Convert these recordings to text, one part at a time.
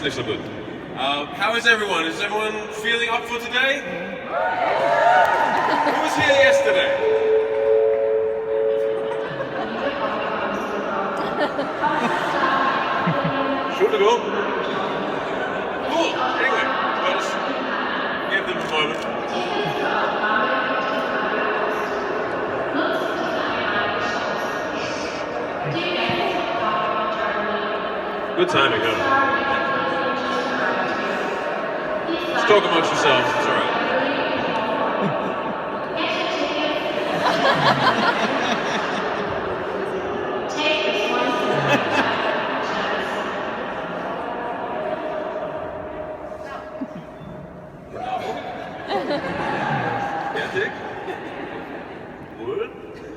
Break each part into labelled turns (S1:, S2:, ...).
S1: ist nicht so gut. How is everyone? Is everyone feeling up for today? Who was here yesterday? Entschuldigung. Cool. Anyway, well, just give them a moment. Good timing, huh? Let's talk amongst yourselves, it's alright.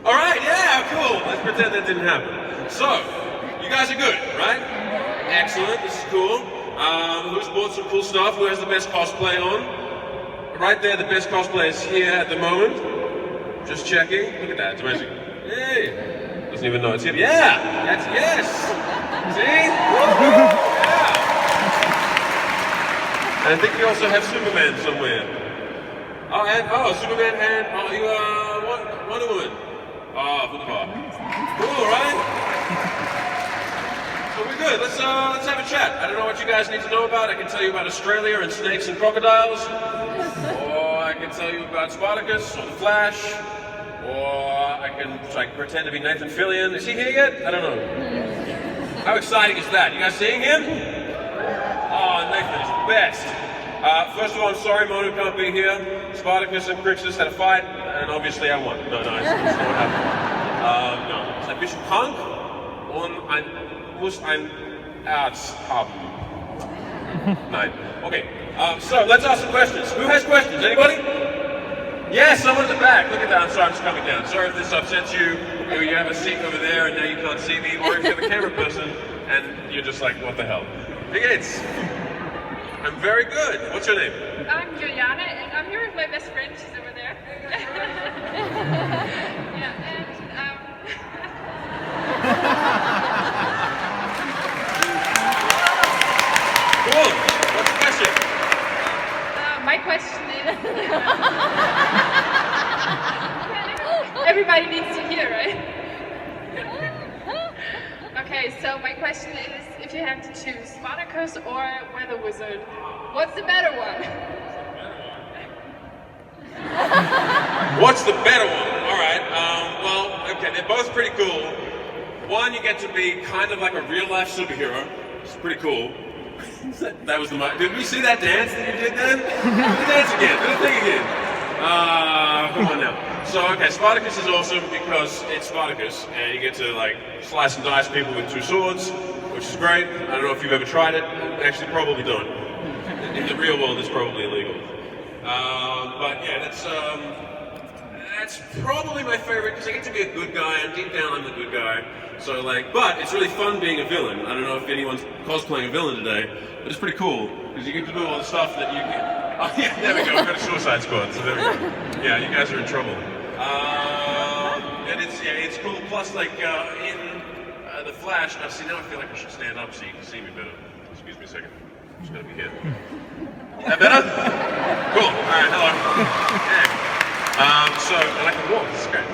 S1: Alright, yeah, cool. Let's pretend that didn't happen. So, you guys are good, right? Excellent, this is cool. Who's bought some cool stuff? Who has the best cosplay on? Right there, the best cosplay is here at the moment. Just checking. Look at that, it's amazing. Hey! Doesn't even know it's him. Yeah! That's yes! See? Yeah! And I think we also have Superman somewhere. Superman and you Wonder Woman. Wunderbar. Cool, right? So we're good. Let's have a chat. I don't know what you guys need to know about. I can tell you about Australia and snakes and crocodiles, or I can tell you about Spartacus or the Flash, or I can pretend to be Nathan Fillion. Is he here yet? I don't know. How exciting is that? You guys seeing him? Oh, Nathan is the best. First of all, I'm sorry Mono can't be here. Spartacus and Crixus had a fight, and obviously I won. No, it's not what happened. No, it's ein bisschen krank und muss ein Arzt haben. Nein. Okay, so let's ask some questions. Who has questions? Anybody? Yeah, someone in the back. Look at that. I'm sorry, I'm just coming down. Sorry if this upsets you. You have a seat over there and now you can't see me, or if you're the camera person and you're just like, what the hell? Wie geht's? I'm very good. What's your name?
S2: I'm Juliana, and I'm here with my best friend. She's over there. Yeah, and
S1: Cool. What's the question?
S2: my question is, everybody needs to hear, right? Okay, so my question is, if you had to choose Spartacus or Weather Wizard, what's the better one?
S1: What's the better one? Alright, well, okay, they're both pretty cool. One, you get to be kind of like a real-life superhero. It's pretty cool. That was the mic. Did we see that dance that you did then? Do the dance again, do the thing again. Come on now. So, okay, Spartacus is awesome because it's Spartacus, and you get to, like, slice and dice people with two swords, which is great. I don't know if you've ever tried it. Actually, probably don't. In the real world, it's probably illegal. But yeah, that's probably my favorite because I get to be a good guy, and deep down I'm the good guy. So but it's really fun being a villain. I don't know if anyone's cosplaying a villain today, but it's pretty cool because you get to do all the stuff that you can. Oh yeah, there we go. We've got a Suicide Squad, so there we go. Yeah, you guys are in trouble. And it's cool. Plus, in the Flash. Now, see, now I feel like I should stand up so you can see me better. Excuse me a second. I'm just gonna be here. Is that better? Cool. All right. Hello. Yeah. And I can walk. This is great.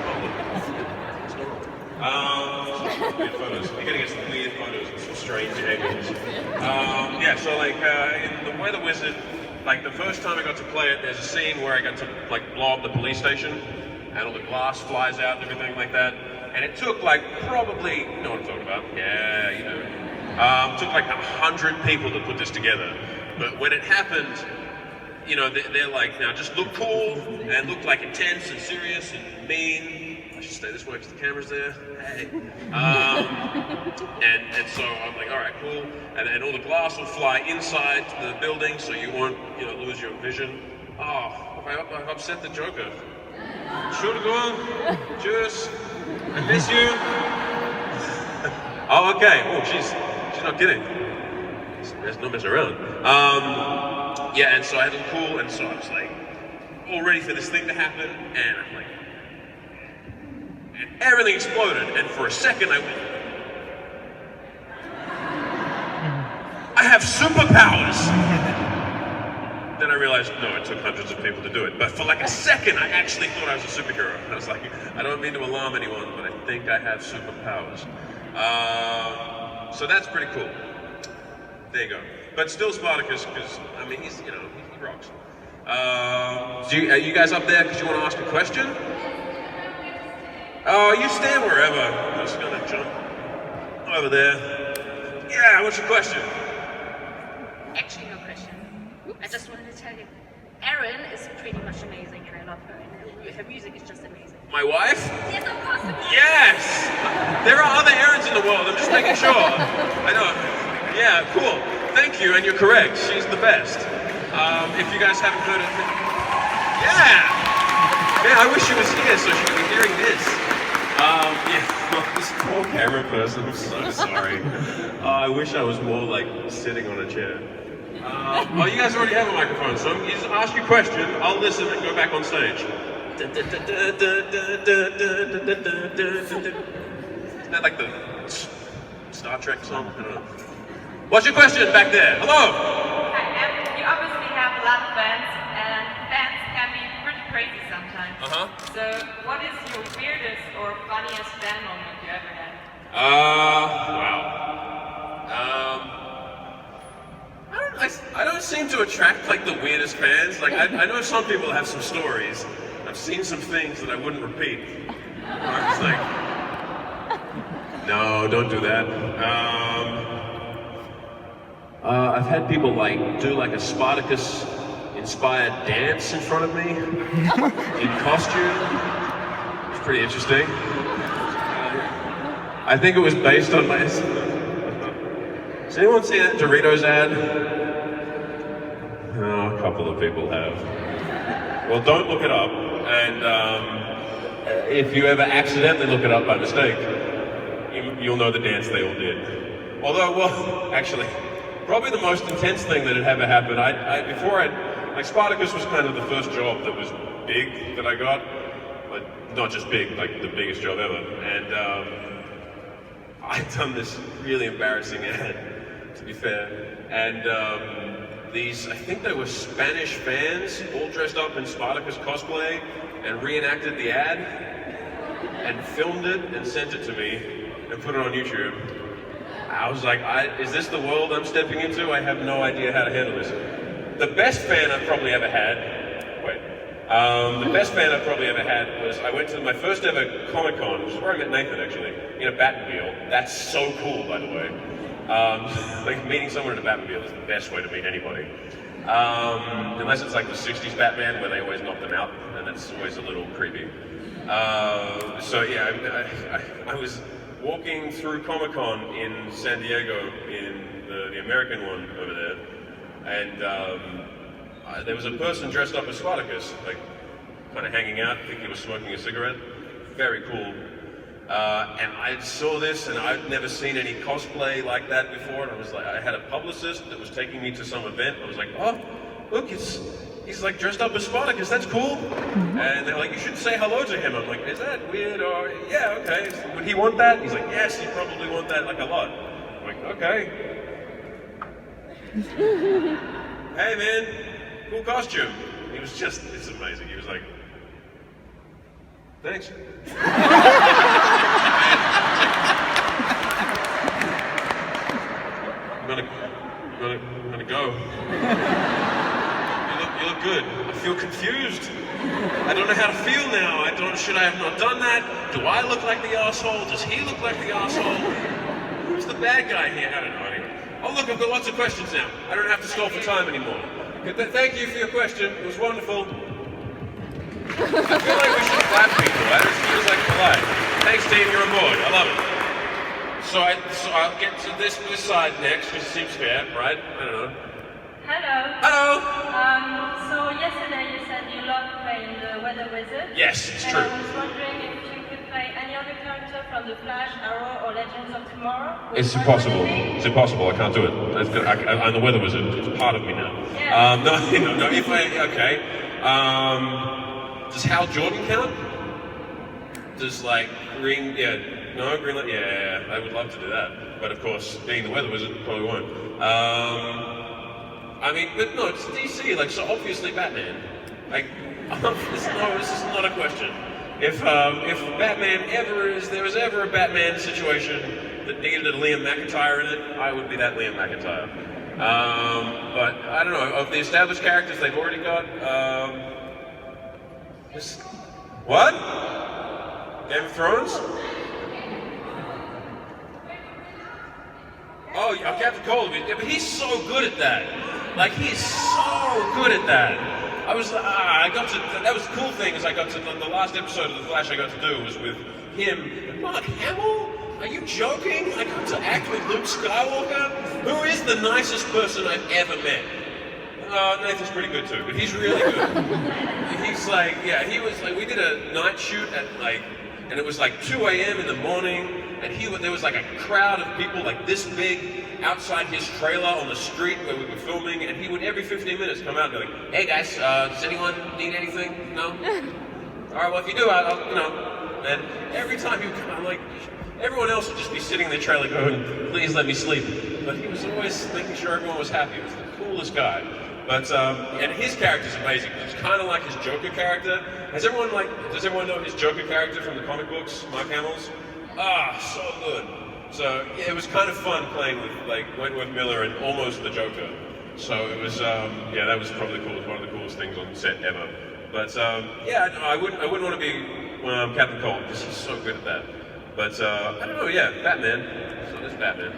S1: Weird photos. You're getting us some weird photos with some strange angles. In the Weather Wizard, the first time I got to play it, there's a scene where I got to blow up the police station, and all the glass flies out and everything like that. And it took probably, you know what I'm talking about? Yeah, you know. It took 100 people to put this together. But when it happened, you know, they're now just look cool and look intense and serious and mean. I should stay this way because the camera's there. Hey. And so I'm like, all right, cool. And all the glass will fly inside the building, so you won't, lose your vision. Oh, I've upset the Joker. Entschuldigung. Tschüss. I miss you. Oh, okay. Oh, she's not kidding. There's no mess around. And so I had to look cool, and so I was all ready for this thing to happen, and I'm and everything exploded, and for a second I went, I have superpowers. Then I realized, no, it took hundreds of people to do it. But for like a second, I actually thought I was a superhero. I was like, I don't mean to alarm anyone, but I think I have superpowers. So that's pretty cool. There you go. But still Spartacus, because, I mean, he's, you know, he rocks. Are you guys up there because you want to ask a question? Oh, you stand wherever. I'm just going to jump over there. Yeah, what's your question?
S3: Actually, no question. I just wanted to tell you, Erin is pretty much amazing, and I love her, and her music is just amazing.
S1: My wife?
S3: Yes, of course.
S1: Yes! There are other Erins in the world, I'm just making sure. I know. Yeah, cool. Thank you, and you're correct. She's the best. If you guys haven't heard of it. Yeah! Man, I wish she was here so she could be hearing this. Yeah, this poor camera person, I'm so sorry. I wish I was more like sitting on a chair. Well, you guys already have a microphone, so you just ask your question, I'll listen and go back on stage. Isn't that like the Star Trek song? I don't know. What's your question back there? Hello?
S4: Hi, you obviously have a lot of fans, and fans can be pretty crazy sometimes. So, what is your weirdest or funniest fan moment you ever had?
S1: I don't seem to attract like the weirdest fans. Like I know some people have some stories. I've seen some things that I wouldn't repeat. I was like, no, don't do that. I've had people like do like a Spartacus inspired dance in front of me in costume. It's pretty interesting. I think it was based on my... Has anyone seen that Doritos ad? Oh, a couple of people have. Well, don't look it up. And if you ever accidentally look it up by mistake, you'll know the dance they all did. Although, well, actually, probably the most intense thing that had ever happened, like Spartacus was kind of the first job that was big that I got, but not just big, like the biggest job ever. And I'd done this really embarrassing ad, to be fair. And these, I think they were Spanish fans, all dressed up in Spartacus cosplay, and reenacted the ad, and filmed it, and sent it to me, and put it on YouTube. I was like, is this the world I'm stepping into? I have no idea how to handle this. The best fan I've probably ever had, the best fan I've probably ever had was, I went to my first ever comiccon, which is where I met Nathan actually, in a Batmobile. That's so cool, by the way. Like meeting someone in a Batmobile is the best way to meet anybody. Unless it's like the 60s Batman where they always knock them out, and that's always a little creepy. So yeah, I was walking through Comic-Con in San Diego, in the American one over there, and there was a person dressed up as Spartacus, like kind of hanging out, I think he was smoking a cigarette. Very cool. And I saw this, and I'd never seen any cosplay like that before, and I was like, I had a publicist that was taking me to some event, I was like, oh, look, he's like dressed up as Spartacus, that's cool. And they're like, you should say hello to him. I'm like, is that weird? Or, yeah, okay. Would he want that? He's like, yes, he'd probably want that like a lot. I'm like, okay. Hey man, cool costume. He was just, it's amazing. He was like, thanks. I'm gonna go. You look good. I feel confused. I don't know how to feel now. Should I have not done that? Do I look like the asshole? Does he look like the asshole? Who's the bad guy here? I don't know anyway. Oh look, I've got lots of questions now. I don't have to stall for time anymore. Thank you for your question. It was wonderful. I feel like we should clap people. That feels like polite. Thanks, team. You're on board. I love it. So I'll get to this side next, which seems fair, right? I don't know.
S4: Hello.
S1: Hello.
S4: So yesterday you said you loved playing the Weather Wizard.
S1: Yes, it's
S4: and
S1: true.
S4: I was wondering if you could play any other character from The Flash, Arrow, or Legends of Tomorrow.
S1: It's impossible. It's impossible. I can't do it. I'm the Weather Wizard. It's part of me now.
S4: Yeah.
S1: No. If okay. Does Hal Jordan count? Does like Green? Yeah. No, Green. Yeah. I would love to do that. but of course, being the weather wizard, probably won't. I mean, but no, it's DC, like, so obviously Batman. Like, this is not a question. If Batman there was ever a Batman situation that needed a Liam McIntyre in it, I would be that Liam McIntyre. But I don't know, of the established characters they've already got, what? Game of Thrones? Oh, Captain Cold, yeah, but he's so good at that. Like, he's so good at that. That was the cool thing, is I got to, the last episode of The Flash I got to do was with him. Mark Hamill? Are you joking? I got to act with Luke Skywalker? Who is the nicest person I've ever met? Nathan's pretty good too, but he's really good. He's like, yeah, he was like, we did a night shoot at like, and it was like 2 a.m. in the morning, and there was like a crowd of people like this big outside his trailer on the street where we were filming, and he would every 15 minutes come out and be like, hey guys, does anyone need anything? No? Alright, well if you do, I'll, you know. And every time he would come out, like, everyone else would just be sitting in the trailer going, please let me sleep. But he was always making sure everyone was happy. He was the coolest guy. But, and his character's amazing. It's kind of like his Joker character. Does everyone know his Joker character from the comic books, Mark Hamill's? So good. So, yeah, it was kind of fun playing with, like, Wentworth Miller and almost the Joker. So it was, yeah, that was probably one of the coolest things on set ever. But, yeah, I wouldn't want to be Captain Cold, because he's so good at that. But, I don't know, yeah, Batman. So there's Batman.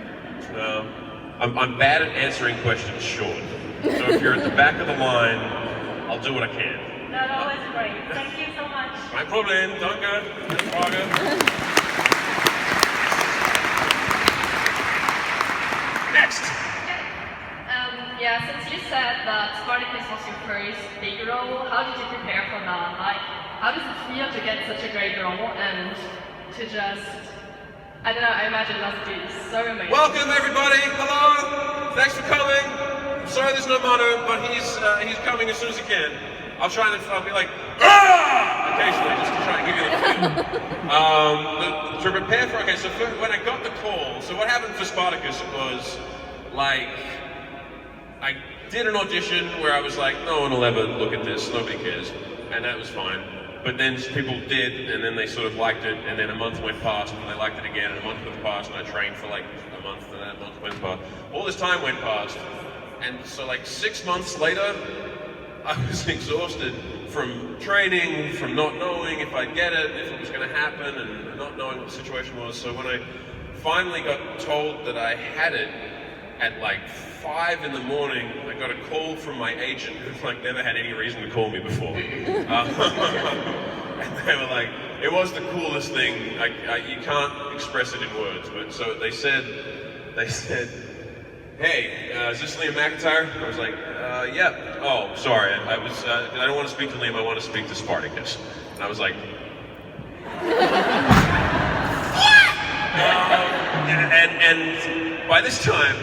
S1: I'm bad at answering questions short. So if you're at the back of the line, I'll do what I can.
S4: That always great. Thank you so much.
S1: My problem, danke, Frage. Next.
S5: Yeah, since you said that Spartacus was your first big role, how did you prepare for that? Like, how does it feel to get such a great role and to just, I don't know, I imagine it must be so amazing.
S1: Welcome everybody, hello, thanks for coming. Sorry there's no Manu, but he's coming as soon as he can. I'll be like, occasionally, just to try and give you the feel. To prepare for, okay, so when I got the call, so what happened for Spartacus was, like, I did an audition where I was like, no one will ever look at this, nobody cares, and that was fine. But then people did, and then they sort of liked it, and then a month went past, and they liked it again, and a month went past, and I trained for like a month, and that month went past. All this time went past, and so like 6 months later, I was exhausted from training, from not knowing if I'd get it, if it was going to happen, and not knowing what the situation was. So when I finally got told that I had it at like 5 in the morning, I got a call from my agent, who like never had any reason to call me before. And they were like, it was the coolest thing. You can't express it in words, but so they said, hey, is this Liam McIntyre? I was like, yeah. Oh, sorry, I don't want to speak to Liam, I want to speak to Spartacus. And I was like, and by this time,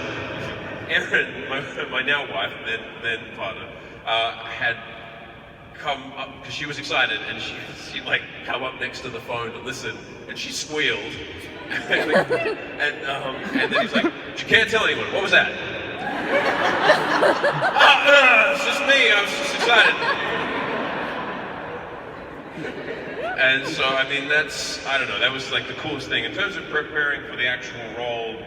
S1: Erin, my now wife, then partner, had come up, because she was excited, and she like come up next to the phone to listen, and she squealed. and then he's like, you can't tell anyone, what was that? It's just me, I was just excited. And so, I mean, I don't know, that was like the coolest thing. In terms of preparing for the actual role,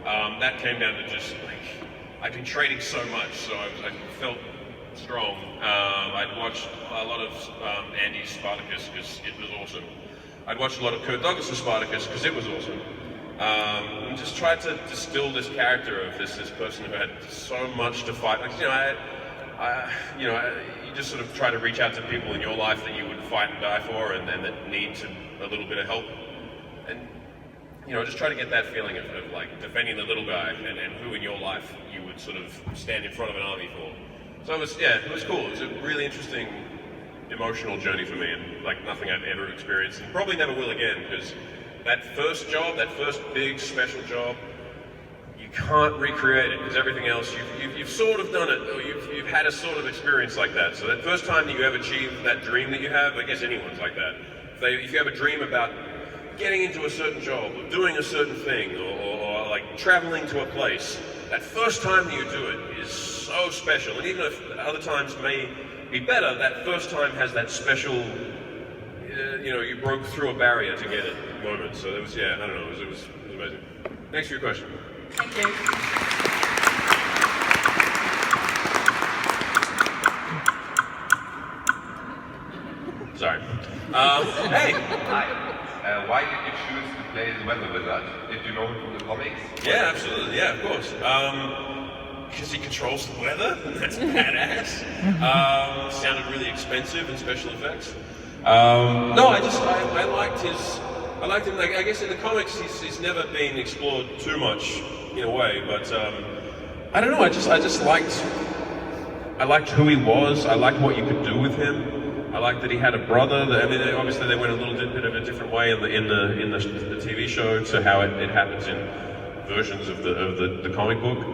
S1: that came down to just like, I'd been training so much, so I felt strong. I'd watched a lot of Andy's Spartacus because it was awesome. I'd watched a lot of Kurt Douglas' Spartacus because it was awesome. And just tried to distill this character of this person who had so much to fight. Like, you just sort of try to reach out to people in your life that you would fight and die for, and that need a little bit of help. And just try to get that feeling of like defending the little guy and who in your life you would sort of stand in front of an army for. So it was cool. It was a really interesting emotional journey for me, and like nothing I've ever experienced, and probably never will again, because that first job, that first big special job, you can't recreate it, because everything else, you've sort of done it, or you've had a sort of experience like that. So that first time that you have achieved that dream that you have, I guess anyone's like that. If you have a dream about getting into a certain job, or doing a certain thing, or like traveling to a place, that first time that you do it is so special. And even if other times may be better, that first time has that special, you broke through a barrier to get it moment. So it was, I don't know, it was amazing. Thanks for your question.
S5: Thank you.
S1: Sorry. Hey!
S6: Hi. Why did you choose to play the Weather Wizard? Did you know him from the comics?
S1: Yeah, absolutely. Yeah, of course. Because he controls the weather. That's badass. Sounded really expensive in special effects. No, I liked his. I liked him. Like, I guess in the comics, he's never been explored too much in a way. But I don't know. I just liked. I liked who he was. I liked what you could do with him. I liked that he had a brother. Obviously they went a little bit of a different way in the TV show to how it happens in versions of the comic book.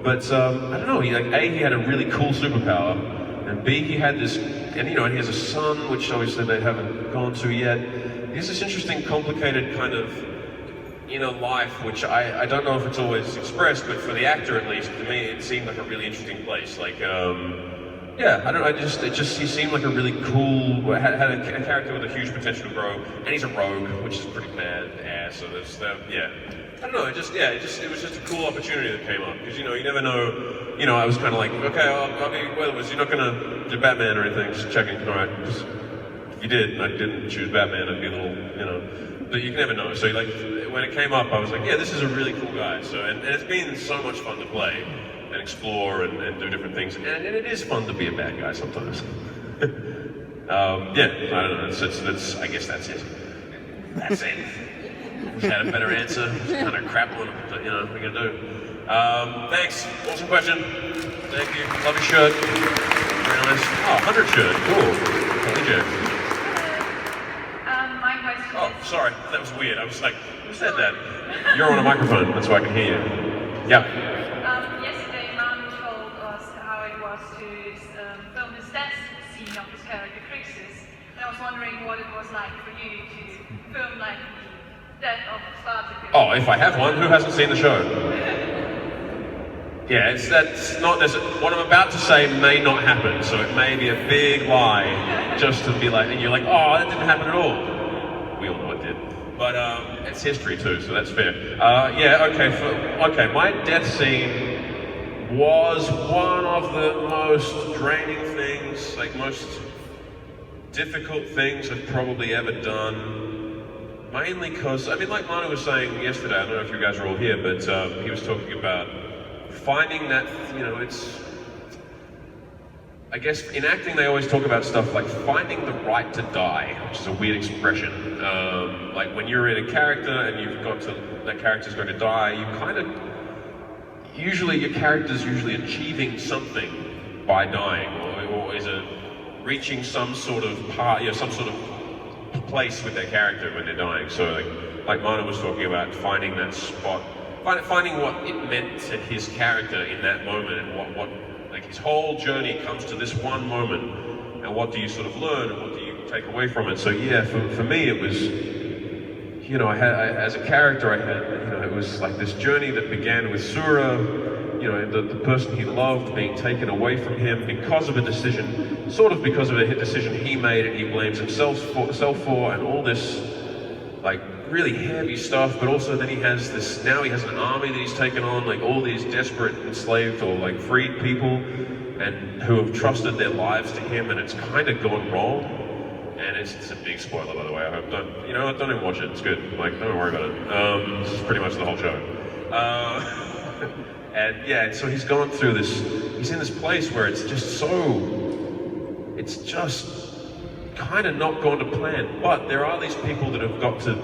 S1: But I don't know. He had a really cool superpower, and B, he had this, and he has a son, which obviously they haven't gone to yet. He has this interesting, complicated kind of inner life, which I don't know if it's always expressed, but for the actor at least, to me, it seemed like a really interesting place. Like. Yeah, I don't know, he seemed like a really cool, had a character with a huge potential to grow, and he's a rogue, which is pretty badass, so there's, I don't know, it was just a cool opportunity that came up, because, you never know, I was kind of like, okay, I'll be, you're not going to do Batman or anything, just checking, alright, if you did, and I didn't choose Batman, I'd be a little, but you can never know, so like, when it came up, I was like, yeah, this is a really cool guy, so, and it's been so much fun to play. And explore and do different things, and it is fun to be a bad guy sometimes. I don't know. That's I guess that's it. That's it. Had a better answer. Just kind of crap on it, but what are we gonna do? Thanks. Awesome question. Thank you. Love your shirt. Very nice. Oh, 100 shirt. Cool. DJ.
S4: My question
S1: Oh,
S4: is...
S1: sorry. That was weird. I was like, who said that? You're on a microphone. That's why I can hear you. Yeah.
S4: Yesterday, Manu told us how it was to film his death scene of his character Crixus, and I was wondering what it was like for you to film like the death of Spartacus.
S1: Oh, if I have one, who hasn't seen the show? Yeah, that's not necessarily, what I'm about to say may not happen, so it may be a big lie, just to be like, and you're like, oh, that didn't happen at all. We all know it did. But it's history too, so that's fair. Okay, my death scene was one of the most draining things, like most difficult things I've probably ever done. Mainly because, like Manu was saying yesterday, I don't know if you guys are all here, but he was talking about finding that, it's... I guess in acting they always talk about stuff like finding the right to die, which is a weird expression. Like when you're in a character and that character's going to die, your character's usually achieving something by dying, or is reaching some sort of some sort of place with their character when they're dying. So like Manu was talking about finding that spot, finding what it meant to his character in that moment, and what like his whole journey comes to this one moment, and what do you sort of learn, and what do you take away from it? So yeah, for me it was, as a character I had, it was like this journey that began with Sura, the person he loved being taken away from him because of a decision, because of a decision he made and he blames himself for, and all this like really heavy stuff, but also then he has an army that he's taken on, like all these desperate enslaved or like freed people, and who have trusted their lives to him, and it's kind of gone wrong. And it's a big spoiler, by the way. I hope don't even watch it. It's good. Like, don't worry about it. This is pretty much the whole show. And yeah, so he's gone through this. He's in this place where it's just kind of not gone to plan. But there are these people that have got to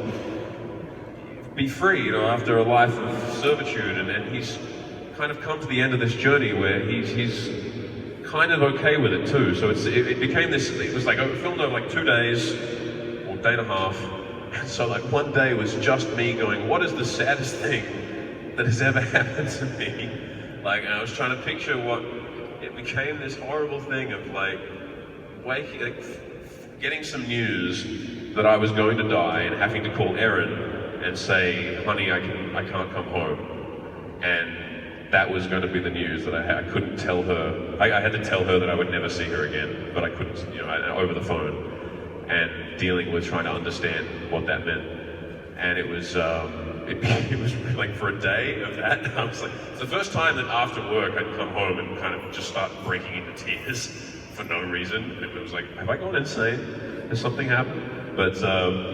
S1: be free, after a life of servitude, and he's kind of come to the end of this journey where he's kind of okay with it too. So it became this. It was like filmed over like 2 days or day and a half. And so like one day was just me going, what is the saddest thing that has ever happened to me? Like, and I was trying to picture it became this horrible thing of like getting some news that I was going to die and having to call Erin and say, honey, I can't come home. and that was going to be the news that I had. I couldn't tell her. I had to tell her that I would never see her again, but I couldn't, over the phone, and dealing with trying to understand what that meant. And it was like for a day of that, I was like, it's the first time that after work I'd come home and kind of just start breaking into tears for no reason. And it was like, have I gone insane? Has something happened? But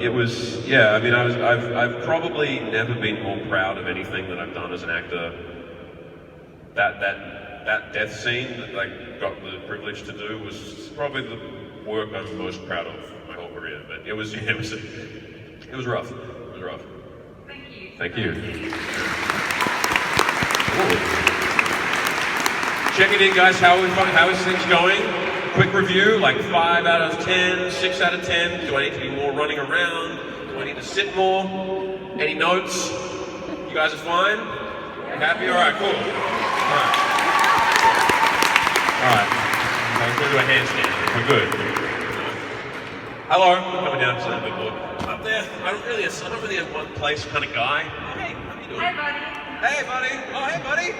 S1: it was, yeah. I mean, I've probably never been more proud of anything that I've done as an actor. That death scene that I got the privilege to do was probably the work I'm most proud of my whole career. But it was rough. It was rough. Thank you. Ooh. Check it in, guys. How is things going? Quick review, like 5 out of 10, 6 out of 10. Do I need to be more running around? Do I need to sit more? Any notes? You guys are fine? You happy? All right, cool. All right. Let's go do a handstand. We're good. Hello. Coming down to the big board. Up there. I'm not really a one place kind of guy. Hey, how you doing?
S4: Hi, buddy.
S1: Hey, buddy. Oh, hey, buddy. Oh,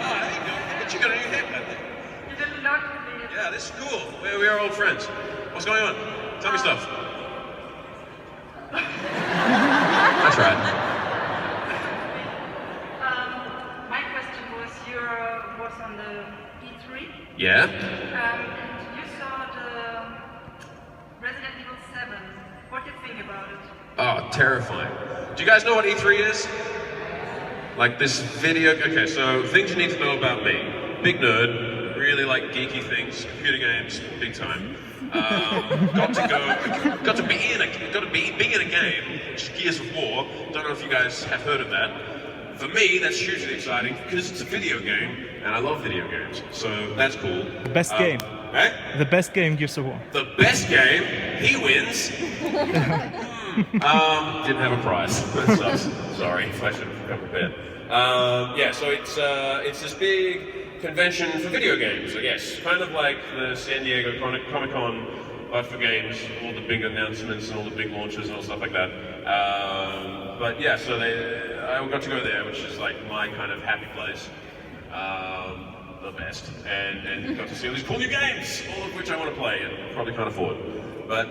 S1: how you doing? Look at you got a new haircut there.
S4: You didn't knock me.
S1: Yeah, this is cool. We are old friends. What's going on? Tell me stuff. That's right.
S4: My question was, you was on the E3.
S1: Yeah?
S4: And you saw the Resident Evil 7. What do you think about it?
S1: Oh, terrifying. Do you guys know what E3 is? Like this video, okay, so things you need to know about me. Big nerd, really like geeky things, computer games, big time. Got to be in a game, which is Gears of War. Don't know if you guys have heard of that. For me, that's hugely exciting because it's a video game, and I love video games, so that's cool.
S7: The best game.
S1: Eh?
S7: The best game, Gears of War.
S1: The best game, he wins. Didn't have a prize. That sucks. Sorry, I should have come prepared. Yeah, so it's this big convention for video games, I guess. Kind of like the San Diego comiccon, but for games, all the big announcements and all the big launches and all stuff like that. But yeah, so I got to go there, which is like my kind of happy place. The best, and got to see all these cool new games, all of which I want to play and probably can't afford. But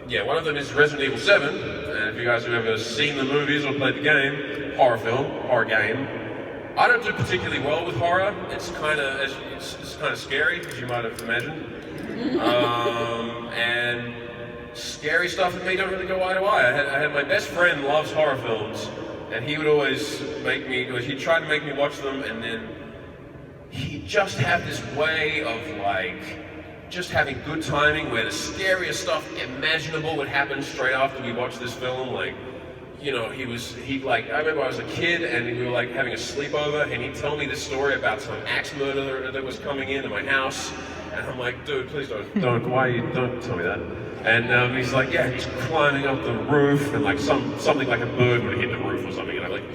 S1: yeah, one of them is Resident Evil 7, and if you guys have ever seen the movies or played the game, horror game. I don't do particularly well with horror. It's kind of scary, as you might have imagined, and scary stuff with me don't really go eye to eye. I had my best friend loves horror films, and he would always he'd try to make me watch them, and then he'd just have this way of like just having good timing where the scariest stuff imaginable would happen straight after we watched this film. Like, you know, I remember I was a kid and we were like having a sleepover, and he'd tell me this story about some axe murderer that was coming into my house, and I'm like, dude, please don't tell me that. And he's like, yeah, he's climbing up the roof, and like something like a bird would hit the roof or something, and I'm like,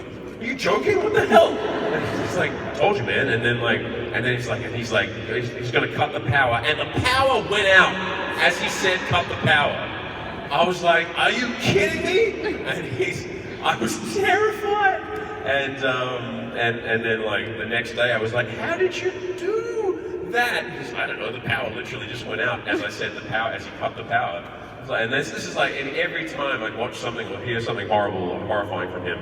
S1: are you joking? What the hell? And he's like, told you, man. And then he's gonna cut the power, and the power went out as he said, cut the power. I was like, are you kidding me? And I was terrified. And then like the next day I was like, how did you do that? Because I don't know, the power literally just went out as I said the power, as he cut the power. And this is like, and every time I'd watch something or hear something horrible or horrifying from him,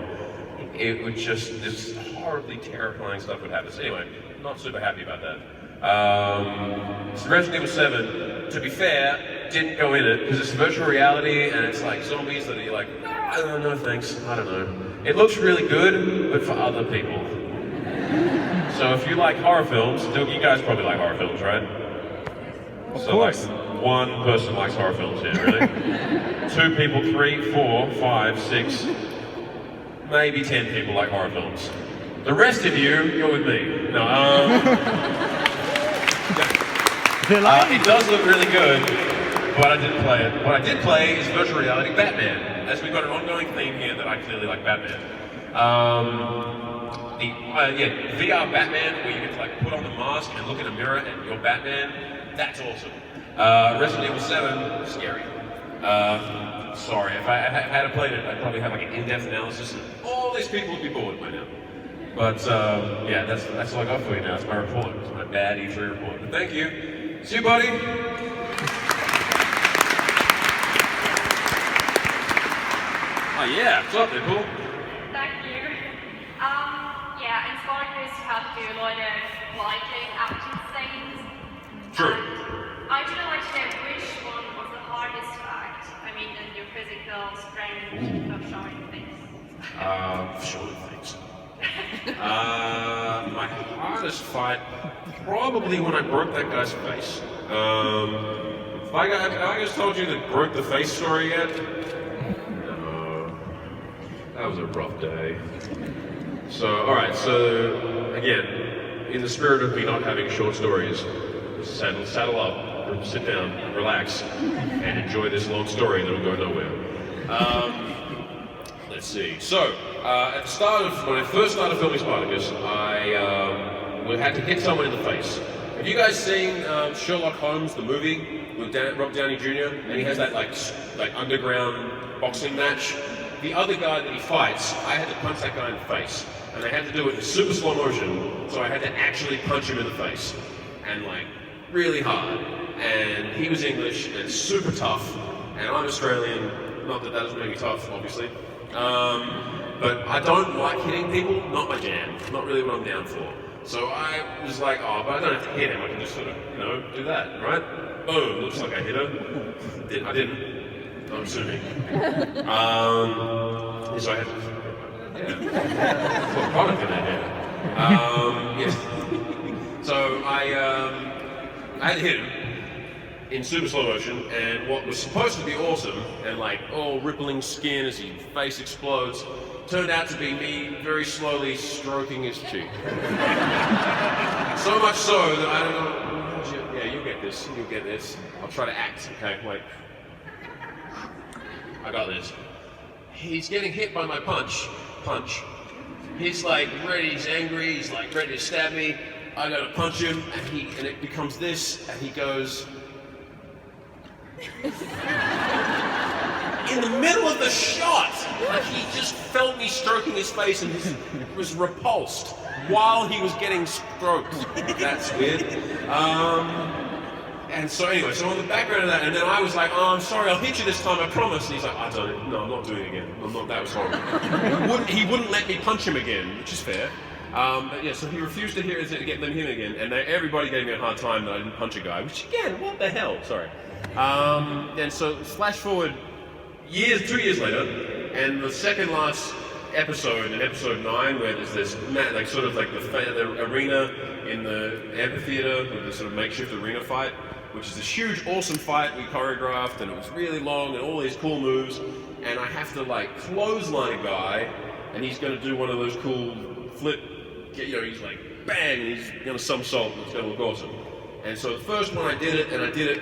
S1: it would just, this horribly terrifying stuff would happen. So anyway, not super happy about that. So Resident Evil 7, to be fair, didn't go in it because it's virtual reality and it's like zombies that are like, I don't know, thanks, I don't know. It looks really good, but for other people. So if you like horror films, you guys probably like horror films, right?
S7: Of
S1: So
S7: course.
S1: like, one person likes horror films here, really? 2 people, 3, 4, 5, 6, maybe 10 people like horror films. The rest of you're with me. No, it does look really good, but I didn't play it. What I did play is virtual reality Batman, as we've got an ongoing theme here that I clearly like Batman. VR Batman, where you get to like put on the mask and look in a mirror and you're Batman, that's awesome. Resident Evil 7, scary. Sorry, if I had to play it, I'd probably have like an in-depth analysis, and all these people would be bored by now. But yeah, that's all I got for you now. It's my report. It's my bad E3 report. But thank you. See you, buddy. Oh yeah, what's up, people?
S5: Thank you. Yeah, in Spartacus you have to do a lot of liking action scenes.
S1: True.
S5: And I would like to know which one was the hardest fact. I mean, in your physical strength of showing things.
S1: Showing things. My hardest fight, probably when I broke that guy's face. Have I just told you the broke the face story yet? No. That was a rough day. So, alright, so, again, in the spirit of me not having short stories, saddle up, sit down, relax, and enjoy this long story that'll go nowhere. Let's see. So, at the start of, when I first started filming Spartacus, I had to hit someone in the face. Have you guys seen Sherlock Holmes, the movie, with Robert Downey Jr.? And he has that like underground boxing match. The other guy that he fights, I had to punch that guy in the face. And I had to do it in super slow motion, so I had to actually punch him in the face. And like, really hard. And he was English and super tough. And I'm Australian, not that that doesn't make me tough, obviously. But I don't like hitting people, not my jam, not really what I'm down for. So I was like, oh, but I don't have to hit him, I can just sort of, you know, do that, right? Boom, looks like I hit him. I didn't, I'm assuming. So I had to, yeah, put product in that hair. Yes. So I had to hit him in super slow motion, and what was supposed to be awesome, and like all rippling skin as his face explodes, turned out to be me very slowly stroking his cheek. So much so that I don't know, yeah, you'll get this. I'll try to act, okay, like, I got this. He's getting hit by my punch. He's like ready, he's angry, he's like ready to stab me. I gotta punch him, and it becomes this, and he goes, in the middle of the shot, like he just felt me stroking his face and was repulsed while he was getting stroked. That's weird. And so anyway, so on the background of that, and then I was like, oh, I'm sorry, I'll hit you this time, I promise. And he's like, no, I'm not doing it again. That was horrible. He wouldn't let me punch him again, which is fair. But yeah, so he refused to get them him again, and everybody gave me a hard time that I didn't punch a guy, which again, what the hell, sorry. And so flash forward 2 years later, and the second last episode, in episode 9, where there's this, like sort of like the arena in the amphitheater, with the sort of makeshift arena fight, which is this huge, awesome fight we choreographed, and it was really long, and all these cool moves, and I have to like clothesline a guy, and he's going to do one of those cool flip, you know, he's like bang, and he's going to somersault, and it's going to look awesome. And so the first one I did it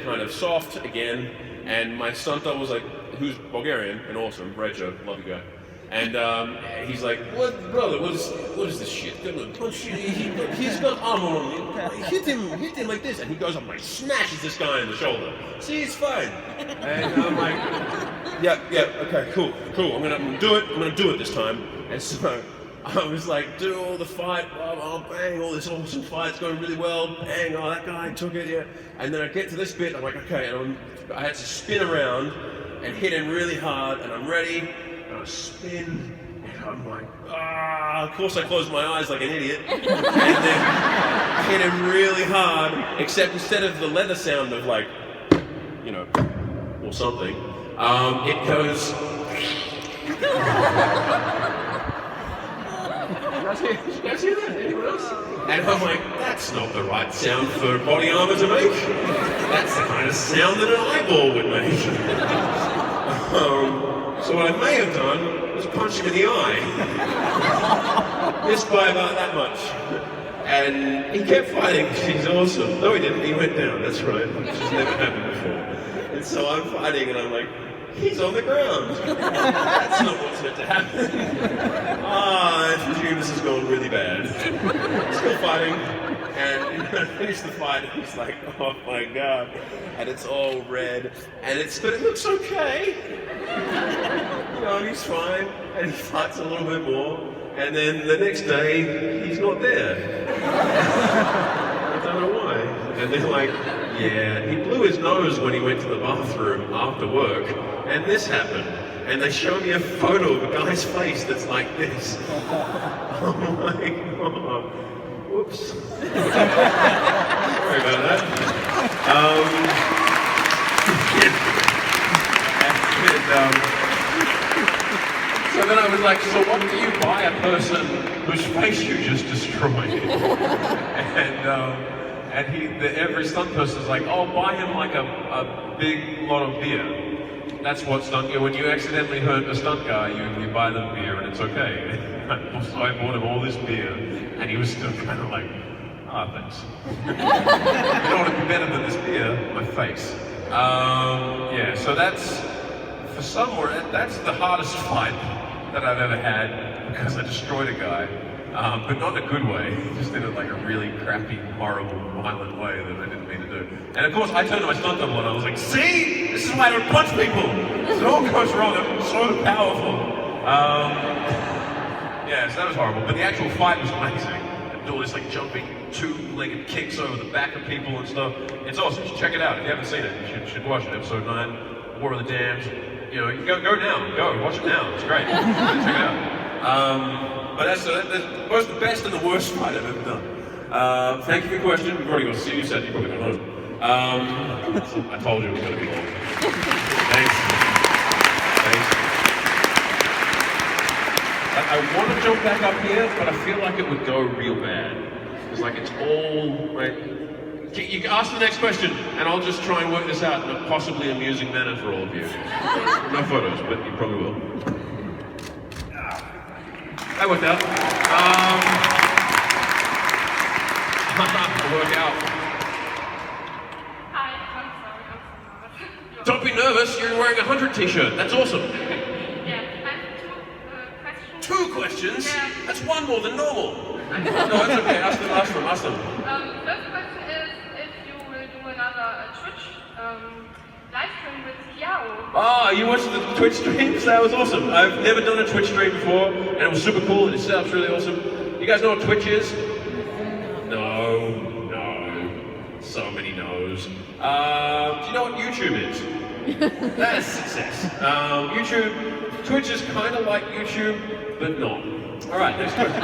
S1: kind of soft again, and my stunt double was like, who's Bulgarian and awesome, Rejo, love you guy. And he's like, what, brother, what is this shit? He's got armor on me. Hit him like this. And he goes up and like smashes this guy in the shoulder. See, it's fine. And I'm like, yeah, okay, cool. I'm gonna do it this time. And so I was like, do all the fight, bang, all this awesome fight's going really well, bang, oh, that guy took it, yeah. And then I get to this bit, I'm like, okay, and I had to spin around and hit him really hard, and I'm ready, and I spin, and I'm like, of course I closed my eyes like an idiot, and then I hit him really hard, except instead of the leather sound of like, you know, or something, it goes, you guys hear that? Anyone else? And I'm like, that's not the right sound for body armor to make. That's the kind of sound that an eyeball would make. So what I may have done was punch him in the eye. Missed by about that much. And he kept fighting because he's awesome. No, he didn't. He went down. That's right. Which has never happened before. And so I'm fighting, and I'm like, he's on the ground. That's not what's meant to happen. I presume this has gone really bad. Still fighting. And I finished the fight, and he's like, oh my god. And it's all red, and it looks okay. You know, he's fine, and he fights a little bit more. And then the next day, he's not there. I don't know why. And they're like, yeah, he blew his nose when he went to the bathroom after work, and this happened. And they show me a photo of a guy's face that's like this. Oh my god. Whoops. Sorry about that. So then I was like, so what do you buy a person whose face you just destroyed? And every stunt person's like, oh, buy him like a big lot of beer. That's what when you accidentally hurt a stunt guy, you buy them beer and it's okay. So I bought him all this beer and he was still kind of like, thanks. You know what would be better than this beer? My face. Yeah, so that's the hardest fight that I've ever had because I destroyed a guy. But not in a good way, just in like a really crappy, horrible, violent way that I didn't mean to do. And of course, I turned to my stunt double and I was like, see? This is why I don't punch people! It all goes wrong, I'm so powerful. Yeah, so that was horrible, but the actual fight was amazing. And all this like jumping, two-legged kicks over the back of people and stuff. It's awesome, you should check it out. If you haven't seen it, you should watch it. Episode 9, War of the Dams. You know, go now, go, watch it now, it's great. Check it out. But that's both the best and the worst fight I've ever done. Thank you for your question. We've already got to see you said you've probably gone home. I told you it was going to be long. Thanks. I want to jump back up here, but I feel like it would go real bad. It's like it's all right. You can ask the next question, and I'll just try and work this out in a possibly amusing manner for all of you. No photos, but you probably will. That worked out. It'll work out.
S4: Hi, I'm sorry.
S1: Don't be nervous, you're wearing a 100 t-shirt. That's awesome.
S4: Yeah, I have two questions.
S1: 2 questions?
S4: Yeah.
S1: That's one more than normal. No, that's okay. Ask them.
S4: First question is if you will do another Twitch live stream with Hier.
S1: Oh, you watched the Twitch streams? That was awesome. I've never done a Twitch stream before, and it was super cool, and it sounds really awesome. You guys know what Twitch is? No. So many no's. Do you know what YouTube is? That is success. Twitch is kind of like YouTube, but not. All right, next question.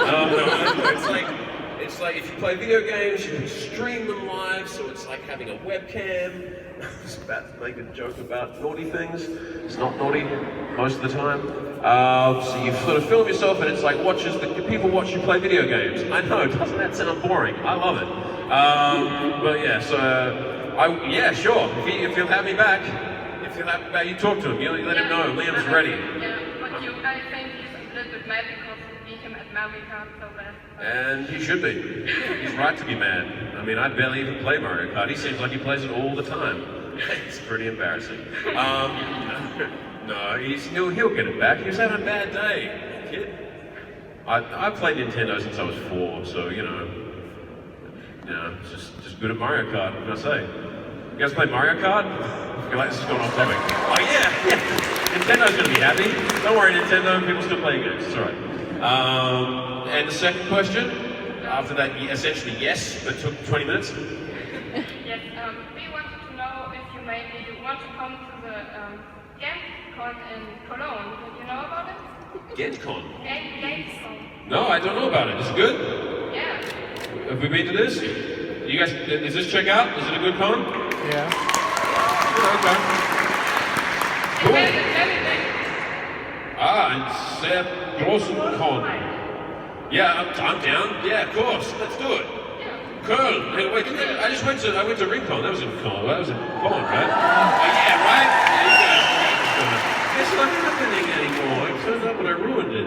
S1: It's like if you play video games, you can stream them live, so it's like having a webcam. I was about to make a joke about naughty things. It's not naughty most of the time. So you sort of film yourself, and it's like people watch you play video games. I know, doesn't that sound boring? I love it. But yeah, so yeah, sure. If you'll have me back, you talk to him. You let him know. Liam's ready.
S4: Yeah, but I think he's a little bit mad because we beat him at Mario Kart so bad.
S1: And he should be. He's right to be mad. I mean, I barely even play Mario Kart. He seems like he plays it all the time. It's pretty embarrassing. No, he'll get it back. He was having a bad day, kid. I've played Nintendo since I was 4, so you know, just good at Mario Kart. What can I say? You guys play Mario Kart? I feel like this is going off topic. Oh yeah. Nintendo's gonna be happy. Don't worry, Nintendo. People still play games. It's all right. And the second question, after that, essentially yes, but took 20 minutes.
S4: Yes, we wanted to know if you maybe want to come to the GameCon in Cologne. Do you know about it?
S1: GameCon?
S4: GameCon.
S1: No, I don't know about it. Is it good?
S4: Yeah.
S1: Have we been to this? You guys, is this check out? Is it a good con?
S7: Yeah.
S1: Okay.
S4: It's very big.
S1: Sehr großen Con. Yeah, I'm down. Yeah, of course. Let's do it. Köln. Hey, wait, I went to Rincon. That was in Köln. That was in Köln, right? Yeah, right? It's not happening anymore. It turned up and I ruined it.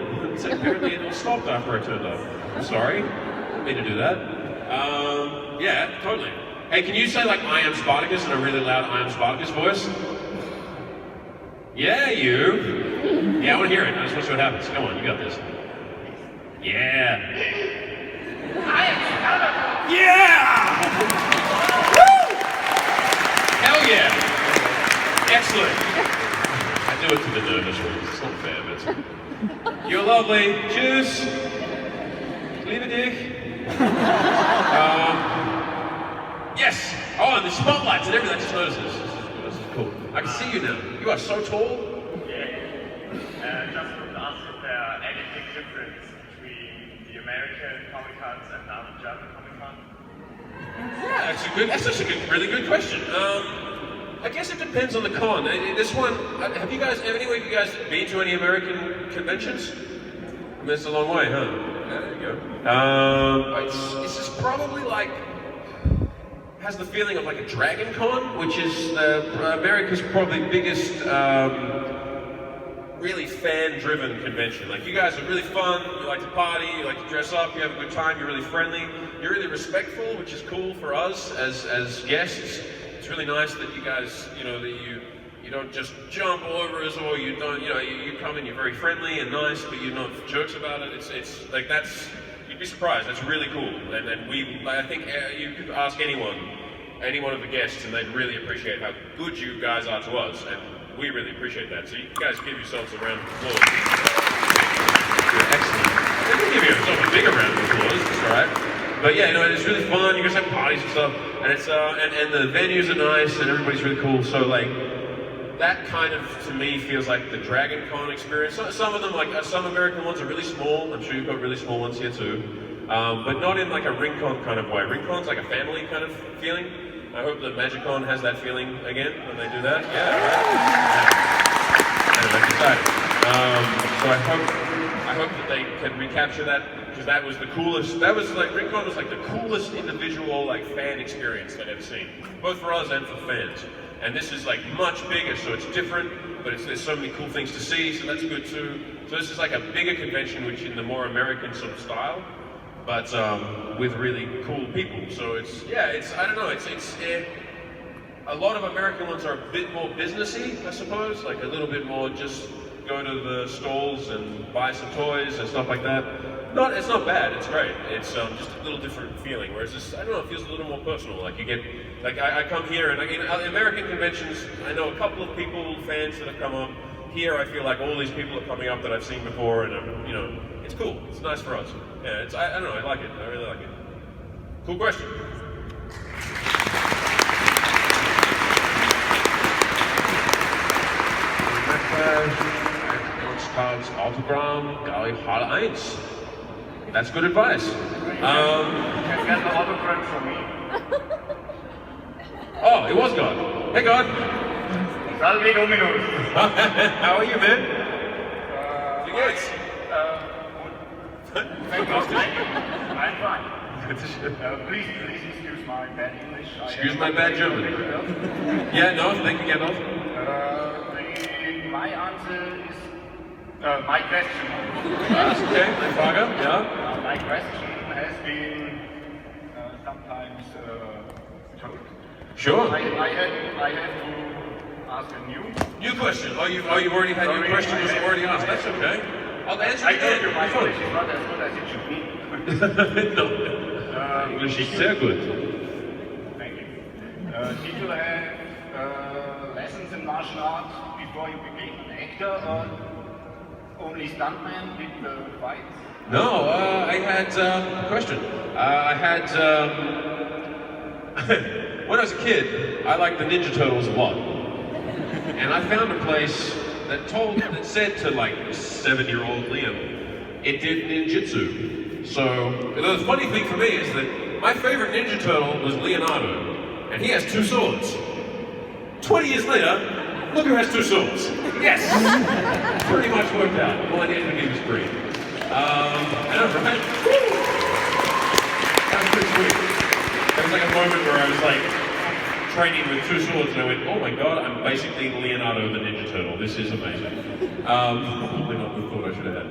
S1: Apparently it all stopped after I turned up. I'm sorry. I didn't mean to do that. Yeah, totally. Hey, can you say like I am Spartacus in a really loud I am Spartacus voice? Yeah, you. Yeah, I want to hear it. I just want to see what happens. Come on, you got this. Yeah.
S4: I am Spartacus.
S1: Yeah! Woo! Hell yeah! Excellent. I do it to the nervous ones. It's not fair, but you're lovely. Cheers. Leave a dick. Yes. Oh, and the spotlights and everything. I just noticed this. This is cool. I can see you now. You are so tall.
S8: Just wanted to ask if there are any big difference between the American comic-cons and now the German comic-con?
S1: Yeah, that's such a really good question. I guess it depends on the con. This one, have you guys, any of you guys been to any American conventions? I mean, it's a long way, huh? Yeah, there you go. It's just probably like, has the feeling of like a Dragon Con, which is America's probably biggest, really fan-driven convention. Like, you guys are really fun, you like to party, you like to dress up, you have a good time, you're really friendly, you're really respectful, which is cool for us as guests. It's really nice that you guys, you know, that you don't just jump all over us, or you don't, you know, you come in, you're very friendly and nice, but you're not jerks about it. It's like, that's, you'd be surprised, that's really cool. And I think you could ask any one of the guests, and they'd really appreciate how good you guys are to us. And we really appreciate that. So you guys give yourselves a round of applause. You're excellent. You can give yourself a bigger round of applause, that's all right. But yeah, you know, it's really fun. You guys have parties and stuff, and it's and the venues are nice, and everybody's really cool. So like, that kind of, to me, feels like the Dragon Con experience. Some of them, like some American ones, are really small. I'm sure you've got really small ones here too, but not in like a RingCon kind of way. RingCon's like a family kind of feeling. I hope that MagicCon has that feeling again when they do that. Yeah, right? I'm excited. So I hope that they can recapture that, because that was the coolest. That was like, RingCon was like the coolest individual like fan experience I'd ever seen, both for us and for fans. And this is like much bigger, so it's different, but there's so many cool things to see, so that's good too. So this is like a bigger convention, which in the more American sort of style, but with really cool people. So it's, yeah, it's, I don't know, it's a lot of American ones are a bit more businessy, I suppose, like a little bit more just go to the stalls and buy some toys and stuff like that. It's not bad, it's great. It's just a little different feeling, whereas this, I don't know, it feels a little more personal. Like you get, like I come here, and in American conventions, I know a couple of people, fans that have come up. Here I feel like all these people are coming up that I've seen before, and you know, it's cool, it's nice for us. Yeah, it's, I don't know, I like it, I really like it. Cool question. Tags Autogramm, Gary Halle 1. That's good advice.
S8: Can get the autograph from me.
S1: Oh, it was God. Hey God.
S8: Salve Dominus.
S1: How are you, man? Wie geht's?
S8: I'm fine. Please excuse my bad English.
S1: Excuse my bad German. Yeah, no, thank you, Gandalf.
S8: My answer is my question.
S1: That's okay, my Frage, yeah.
S8: My question has been sometimes told.
S1: Sure.
S8: I have to ask a new
S1: question. Oh, you've already had your question was already asked. That's okay. I'll answer it again.
S8: I told you my English is not as good as it should be.
S1: No. English is sehr good.
S8: Thank you. Did you have lessons in martial arts before you became an actor, or only stuntman with the fights?
S1: No, I had question. I had when I was a kid, I liked the Ninja Turtles a lot, and I found a place that said to like 7-year-old Liam, it did ninjutsu. So the funny thing for me is that my favorite Ninja Turtle was Leonardo, and he has 2 swords. 20 years later, look who has 2 swords. Yes! Pretty much worked out. All I needed to give was free. I know, right? That was pretty sweet. There was like a moment where I was like training with 2 swords, and I went, oh my god, I'm basically Leonardo the Ninja Turtle. This is amazing. Probably not the thought I should have had.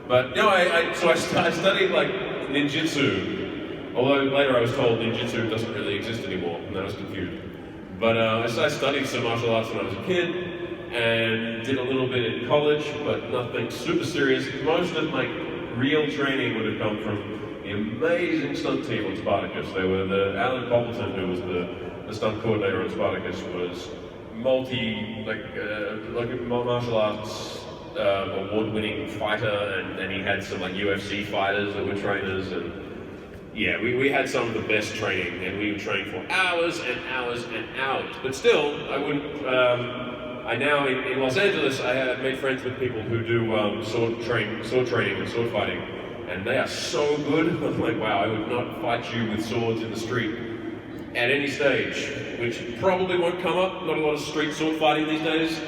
S1: But no, I studied like ninjutsu. Although later I was told ninjutsu doesn't really exist anymore, and I was confused. But I studied some martial arts when I was a kid, and did a little bit in college, but nothing super serious. Most of my real training would have come from the amazing stunt team on Spartacus. They were Alan Poppleton, who was the stunt coordinator on Spartacus, was martial arts award-winning fighter, and he had some like UFC fighters that were trainers, and yeah, we had some of the best training, and we would train for hours and hours and hours. But still, I wouldn't. I now in Los Angeles, I have made friends with people who do sword training and sword fighting, and they are so good. I'm like, wow, I would not fight you with swords in the street at any stage, which probably won't come up. Not a lot of street sword fighting these days,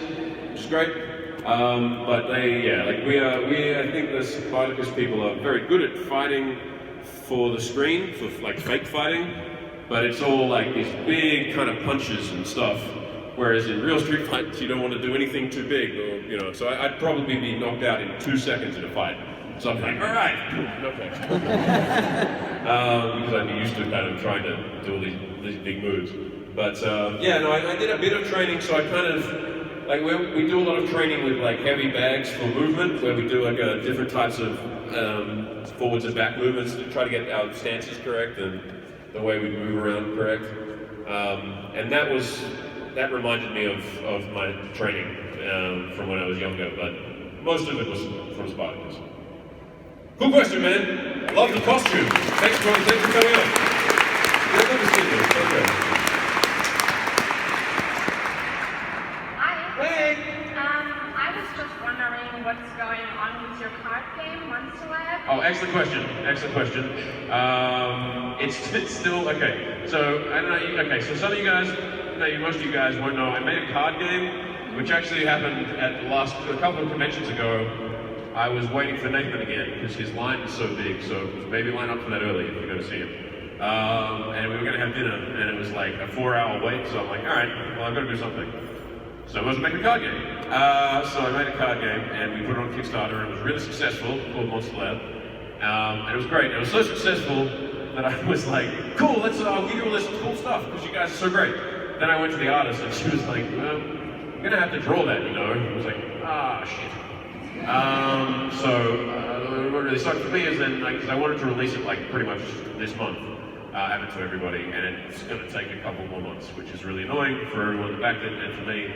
S1: which is great. But I think the Spartacus people are very good at fighting for the screen, for like fake fighting, but it's all like these big kind of punches and stuff. Whereas in real street fights, you don't want to do anything too big, or So I'd probably be knocked out in 2 seconds in a fight. So I'm like, all right, okay. Because I'd be used to kind of trying to do all these big moves. But I did a bit of training, so I kind of like we do a lot of training with like heavy bags for movement, where we do like different types of forwards and back movements to try to get our stances correct and the way we move around correct. And that reminded me of my training from when I was younger, but most of it was from Spartacus. Cool question, man. Love the costume. Thanks for coming on. Yeah, good to see you. Okay.
S9: Hi. I was just wondering what's going on with your card game, Monster Lab?
S1: Oh, excellent question. It's still okay. So I don't know. Okay, so some of you guys, most of you guys won't know. I made a card game, which actually happened at a couple of conventions ago. I was waiting for Nathan again because his line is so big. So maybe line up for that early if you're going to see him. And we were going to have dinner, and it was like a 4-hour wait. So I'm like, all right, well I've got to do something. So I was making a card game. So I made a card game, and we put it on Kickstarter, and it was really successful, called Monster Lab. And it was great. It was so successful that I was like, cool, I'll give you all this cool stuff, because you guys are so great. Then I went to the artist, and she was like, well, I'm going to have to draw that, And I was like, shit. What really sucked for me is then, because I wanted to release it like pretty much this month, have it to everybody, and it's going to take a couple more months, which is really annoying for everyone that backed it and for me.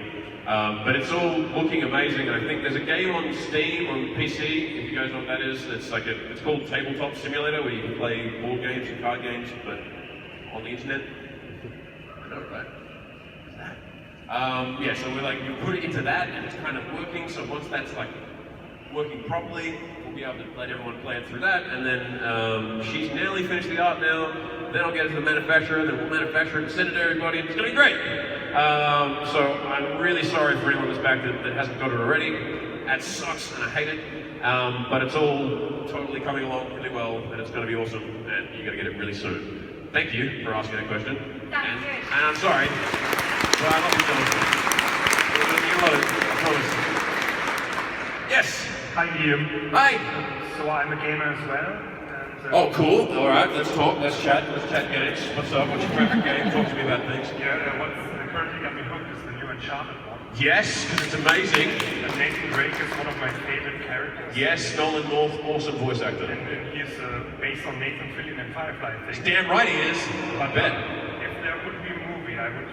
S1: But it's all looking amazing, and I think there's a game on Steam, on PC, if you guys know what that is. It's called Tabletop Simulator, where you can play board games and card games, but on the internet. I know, right? What's that? So we put it into that, and it's kind of working. So once that's like working properly, we'll be able to let everyone play it through that. And then she's nearly finished the art now. Then I'll get it to the manufacturer, then we'll manufacture it and send it to everybody, and it's going to be great. So I'm really sorry for anyone that's back that hasn't got it already. That sucks, and I hate it. But it's all totally coming along really well, and it's going to be awesome, and you're going to get it really soon. Thank you for asking that question. And I'm sorry. Well, I love you, Philip. You love it, I promise. Yes.
S10: Hi, Liam.
S1: Hi.
S10: So I'm a gamer as well.
S1: Oh, cool. All right, let's talk. Let's chat games. What's up? What's your favorite game? Talk to me about things.
S10: Yeah, what's currently got me hooked is the new Uncharted one.
S1: Yes, because it's amazing.
S10: And Nathan Drake is one of my favorite characters.
S1: Yes, Nolan North, awesome voice actor.
S10: And he's based on Nathan Fillion and Firefly, I think.
S1: Damn right he is. I bet.
S10: If there would be a movie, I would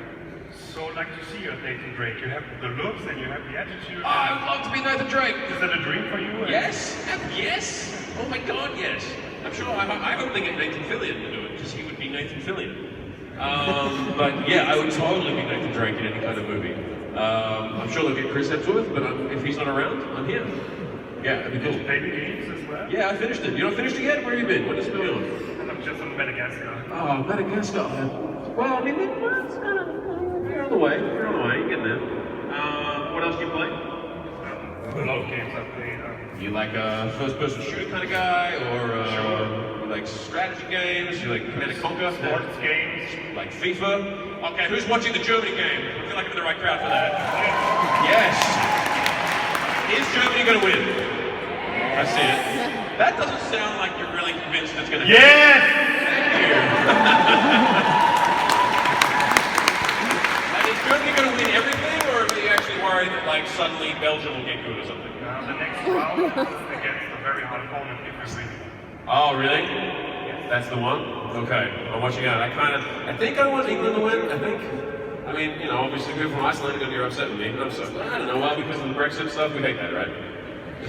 S10: so like to see you as Nathan Drake. You have the looks and you have the attitude.
S1: I'd love to be Nathan Drake.
S10: Is that a dream for you?
S1: Yes. Yes. Oh my God, yes. I'm sure. I hope they get Nathan Fillion to do it, because he would be Nathan Fillion. But yeah, I would totally be Nathan Drake in any kind of movie. I'm sure they'll get Chris Hemsworth, but if he's not around, I'm here. Yeah, that'd be cool.
S10: Play the games as well?
S1: Yeah, I finished it. You not finished it yet? Where have you been? What is going on?
S10: I'm just on Madagascar.
S1: Oh, Madagascar. Well, I mean, it's kind of, you're on the way. You're getting there. What else do you play?
S10: A lot of games I play.
S1: You like a first-person shooter kind of guy, or you like strategy games? You like Command & Conquer?
S10: Sports games.
S1: Like FIFA? Okay, who's watching the Germany game? I feel like I'm in the right crowd for that. Yes! Is Germany going to win? I see it. That doesn't sound like you're really convinced it's going to happen.
S10: Yes!
S1: Thank you. And is Germany going to win everything, or are you actually worried that like suddenly Belgium will get good or something?
S10: The next round is against a very hard opponent if we win.
S1: Oh, really?
S10: Yeah.
S1: That's the one? Okay, I'm watching out. I think I want England to win, I think. I mean, you know, obviously people from Iceland are going to be upset with me. I'm so, I don't know, why, because of the Brexit stuff, we hate that, right?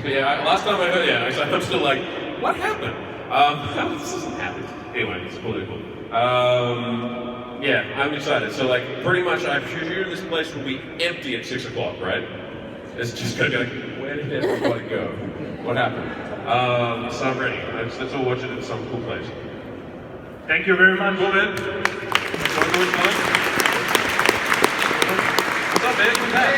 S1: But yeah, last time I heard, I'm still like, what happened? This doesn't happen. Anyway, it's political. Yeah, I'm excited. So like, pretty much, I'm sure this place will be empty at 6 o'clock, right? It's just going to be like, where did everybody go? What happened? So I'm ready. Let's all watch it in some cool place.
S10: Thank you very much.
S1: Cool, man. What's up, man?
S11: Hey!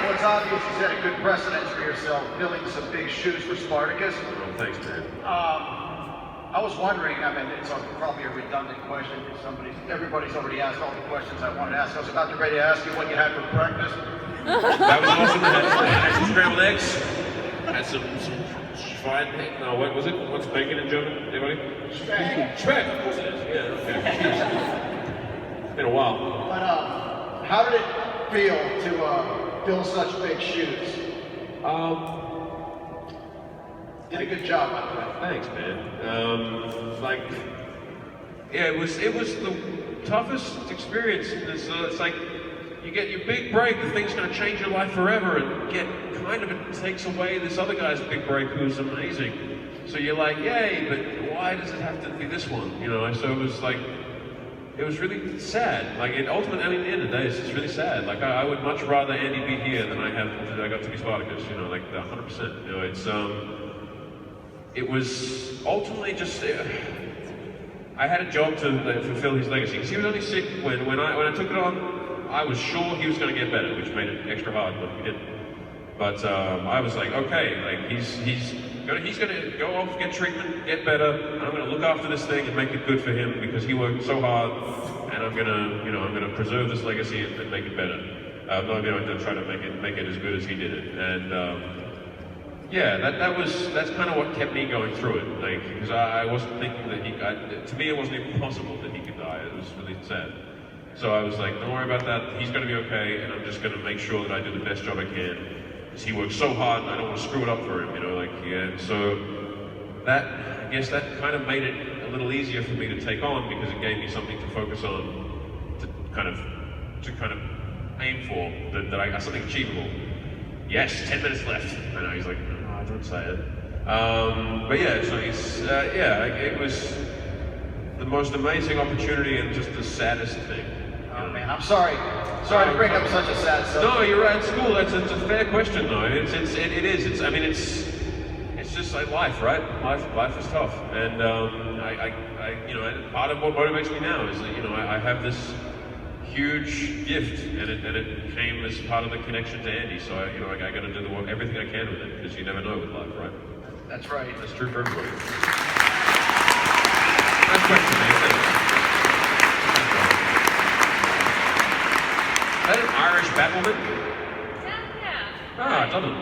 S11: Well, it's obvious you set a good precedence for yourself, filling some big shoes for Spartacus.
S1: Oh, thanks, man.
S11: I was wondering, I mean, it's probably a redundant question because everybody's already asked all the questions I wanted to ask. I was about to ready to ask you what you had for breakfast.
S1: That was awesome. I had some scrambled eggs. Had some fried, no, what was it? What's bacon in German? Anybody? Speck, of course it is. Yeah, okay. It's been a while.
S11: But how did it feel to fill such big shoes? Did a good job, by the way.
S1: Thanks, man. It was the toughest experience. It's like you get your big break, the thing's going to change your life forever, and it takes away this other guy's big break who's amazing. So you're like, yay, but why does it have to be this one? You know, so it was like, it was really sad. Like, ultimately, I mean, at the end of the day, it's just really sad. Like, I would much rather Andy be here than I got to be Spartacus, you know, like 100%. You know, it was ultimately just, I had a job to fulfill his legacy. Because he was only sick when I took it on. I was sure he was going to get better, which made it extra hard, but he didn't. But I was like, okay, like he's going to go off, get treatment, get better, and I'm going to look after this thing and make it good for him because he worked so hard, and I'm going to preserve this legacy and make it better. I'm not going to try to make it as good as he did it. And yeah, that's kind of what kept me going through it, like because I wasn't thinking that to me it wasn't even possible that he could die. It was really sad. So I was like, don't worry about that. He's going to be okay, and I'm just going to make sure that I do the best job I can. Because he works so hard, and I don't want to screw it up for him, you know, like, yeah. And so I guess that kind of made it a little easier for me to take on because it gave me something to focus on, to kind of aim for, that I got something achievable. Yes, 10 minutes left. I know, he's like, no, don't say it. But yeah, so it was the most amazing opportunity and just the saddest thing.
S11: Oh man, I'm sorry to bring up such a sad subject.
S1: No, you're right. It's cool. It's a fair question, though. It is. I mean, it's just like life, right? Life is tough, and I part of what motivates me now is that I have this huge gift, and it came as part of the connection to Andy. So I got to do everything I can with it because you never know with life, right?
S11: That's right.
S1: That's true for everybody. Nice question, man. Is that an Irish battlement?
S9: Yeah.
S1: Ah, Dublin.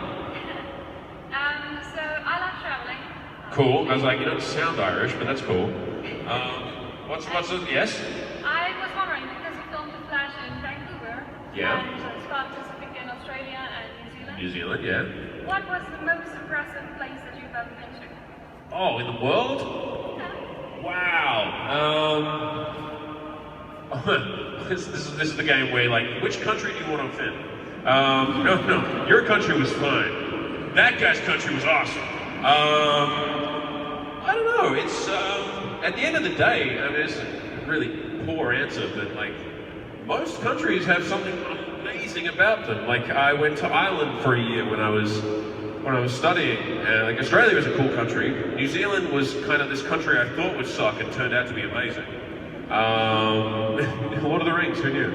S9: So I love traveling.
S1: Cool. I was like, you don't sound Irish, but that's cool. What's it? Yes?
S9: I was wondering, because you filmed The Flash in Vancouver,
S1: Yeah.
S9: and Spartacus in Australia and New Zealand.
S1: New Zealand, yeah.
S9: What was the most impressive place that you've ever been to?
S1: Oh, in the world? Wow. This is the game where, like, which country do you want to offend? No, your country was fine. That guy's country was awesome. I don't know. It's at the end of the day, I mean, it's a really poor answer, but like most countries have something amazing about them. Like I went to Ireland for a year when I was studying. Like Australia was a cool country. New Zealand was kind of this country I thought would suck and turned out to be amazing. Lord of the Rings, who knew?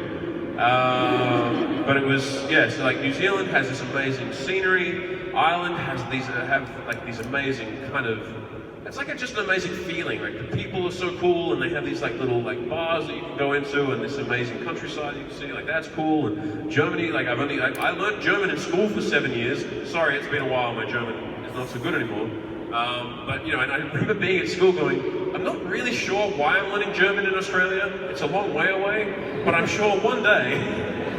S1: But it was, so like New Zealand has this amazing scenery. Ireland has these amazing kind of, it's like just an amazing feeling. Like the people are so cool, and they have these like little like bars that you can go into, and this amazing countryside you can see. Like that's cool. And Germany, like I learned German in school for 7 years. Sorry, it's been a while. My German is not so good anymore. But and I remember being at school going, I'm not really sure why I'm learning German in Australia. It's a long way away, but I'm sure one day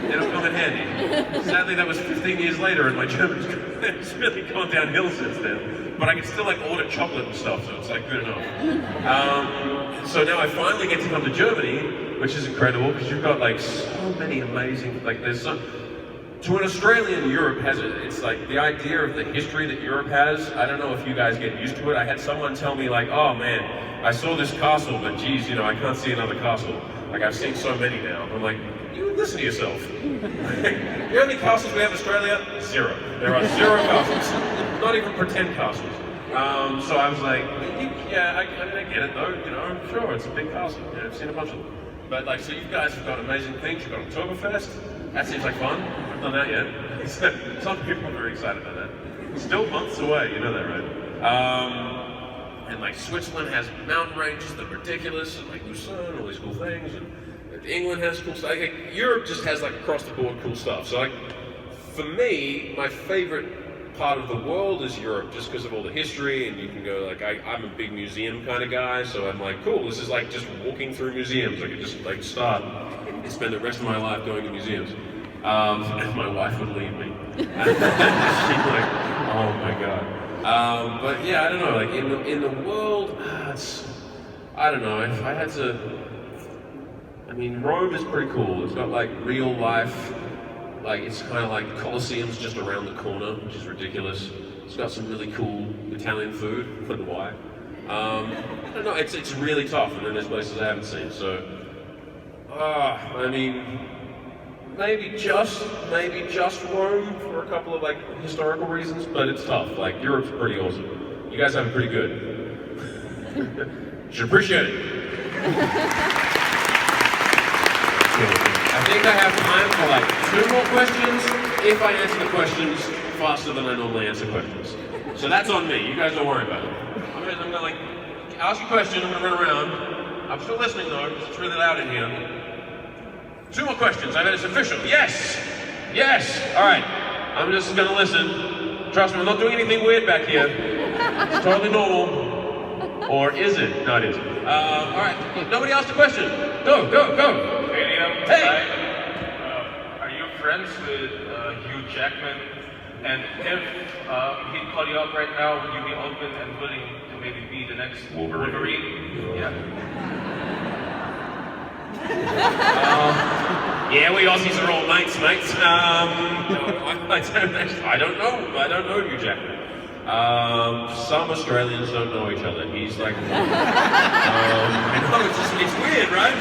S1: it'll come in handy. Sadly, that was 15 years later, and my German's really gone downhill since then. but I can still like order chocolate and stuff, so it's like good enough. So now I finally get to come to Germany, which is incredible because you've got like so many amazing, like there's some, to an Australian, Europe has it's like the idea of the history that Europe has, I don't know if you guys get used to it. I had someone tell me like, oh man, I saw this castle, but geez, you know, I can't see another castle. Like I've seen so many now. I'm like, you listen to yourself. You know how many castles we have in Australia? 0. There are 0 castles. Not even pretend castles. So I was like, yeah, I get it though, you know, sure, it's a big castle. Yeah, I've seen a bunch of them. But like, so you guys have got amazing things. You've got Oktoberfest. That seems like fun. I haven't done that yet. Some people are very excited about that. Still months away, you know that, right? And like Switzerland has mountain ranges that are ridiculous, and like Lucerne, all these cool things, and England has cool stuff. Like, Europe just has like across the board cool stuff. So like, for me, my favorite part of the world is Europe, just because of all the history, and you can go like, I'm a big museum kind of guy, so I'm like, cool, this is like just walking through museums. I could just like start and spend the rest of my life going to museums. And my wife would leave me. She'd be like, oh my god. But yeah, I don't know, like in the world, I don't know, if I had to, I mean, Rome is pretty cool. It's got like real life, like it's kind of like Colosseum's just around the corner, which is ridiculous. It's got some really cool Italian food, I don't know why. I don't know, it's really tough, and then there's places I haven't seen, so, I mean, maybe just Rome for a couple of like historical reasons, but it's tough. Like Europe's pretty awesome. You guys have it pretty good. You should appreciate it. I think I have time for like 2 more questions if I answer the questions faster than I normally answer questions. So that's on me. You guys don't worry about it. I'm gonna like ask you a question. I'm gonna run around. I'm still listening though, because it's really loud in here. 2 more questions. I bet it's official. Yes! Yes! Alright. I'm just gonna listen. Trust me, I'm not doing anything weird back here. It's totally normal. Or is it? No, it isn't. Alright. Nobody asked a question. Go, go, go!
S6: Hey, Liam.
S1: Hey!
S6: Hi. Are you friends with Hugh Jackman? And if he'd call you up right now, would you be open and willing to maybe be the next Wolverine? Yeah.
S1: Yeah, we Aussies are all mates. I don't know Hugh Jackman. Some Australians don't know each other. He's like, it's weird, right?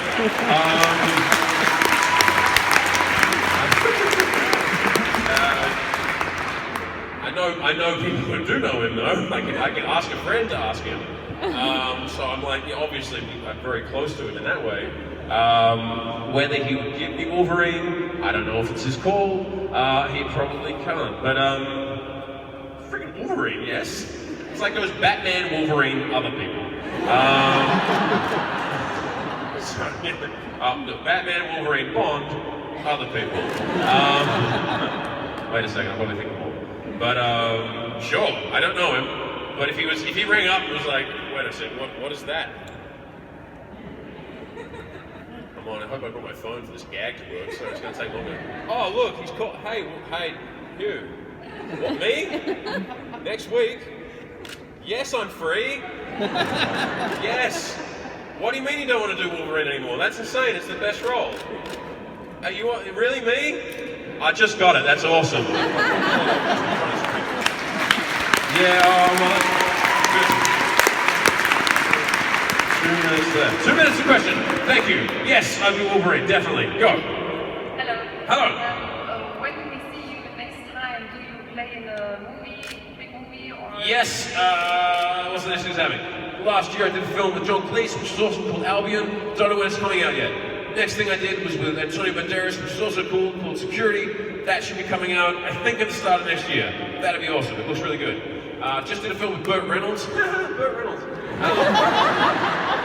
S1: I know people who do know him though. I can ask a friend to ask him. So I'm like, yeah, obviously I'm very close to him in that way. Whether he would give me Wolverine, I don't know if it's his call. He probably can't. But freaking Wolverine, yes. It's like those Batman, Wolverine, other people. Batman, Wolverine, Bond, other people. Wait a second, I'm probably thinking more. But sure, I don't know him. But if he rang up and was like, wait a second, what is that? Come on, I hope I brought my phone for this gag to work, so it's gonna take longer. Oh look, he's called. Hey, you. What, me? Next week? Yes, I'm free. Yes. What do you mean you don't want to do Wolverine anymore? That's insane. It's the best role. Are you really me? I just got it. That's awesome. Yeah. Well, 2 minutes left. 2 minutes of question. Thank you. Yes, I'll be Wolverine. Definitely. Go.
S9: Hello.
S1: Hello.
S9: When can we see you next time? Do you play in a big movie, or?
S1: Yes. What's the next thing that's happening? Last year I did a film with John Cleese, which is awesome, called Albion. Don't know when it's coming out yet. Next thing I did was with Antonio Banderas, which is also cool, called Security. That should be coming out, I think, at the start of next year. That'd be awesome. It looks really good. Just did a film with Burt Reynolds. Burt Reynolds.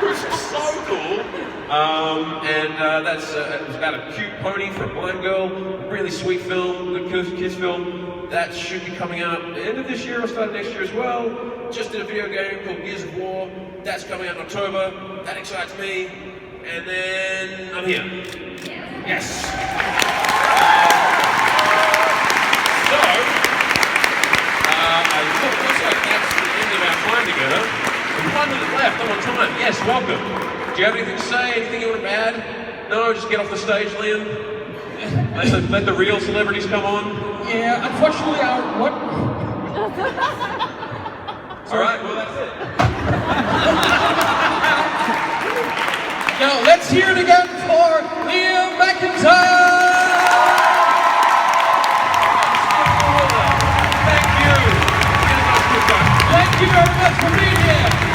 S1: Which is so cool. That's it was about a cute pony for a blind girl. Really sweet film, good kids film. That should be coming out at the end of this year or start of next year as well. Just did a video game called Gears of War. That's coming out in October. That excites me. And then I'm here. Yes. So, I think looks like that's the end Do you have anything to say? Anything you want to add? No, just get off the stage, Liam. Let the real celebrities come on.
S12: Yeah, unfortunately, what?
S1: All right, well that's it.
S12: Now let's hear it again for Liam McIntyre.
S1: Thank you.
S12: Thank you very much for being here.